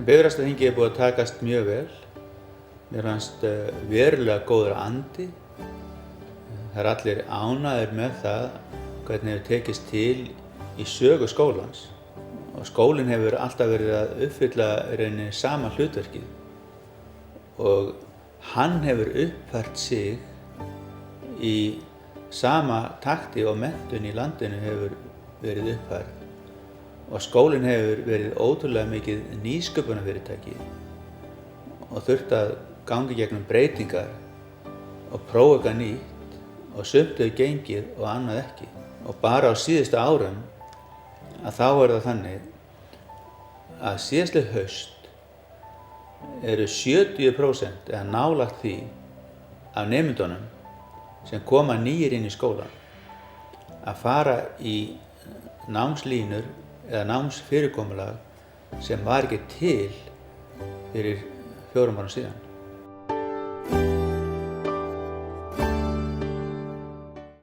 Bifröstaþingið búið að takast mjög vel. Mér fannst verulega góður andi. Það allir ánægðir með það hvernig hefur tekist til í sögu skólans. Og skólinn hefur alltaf verið að uppfylla í rauninni sama hlutverkið. Og hann hefur uppfært sig í sama takti og menntun í landinu hefur verið uppfært. Og skólinn hefur verið ótrúlega mikið nýsköpunarfyrirtæki og þurft að ganga í gegnum breytingar og prófa eitthvað nýtt og sumt hefur gengið og annað ekki. Og bara á síðustu árum að þá það þannig að síðastliðið haust eru 70% eða nálægt því af nemendunum sem koma nýir inn í skólann að fara í námslínur eða námsfyrirkomulag sem var ekki til fyrir 4 árum síðan.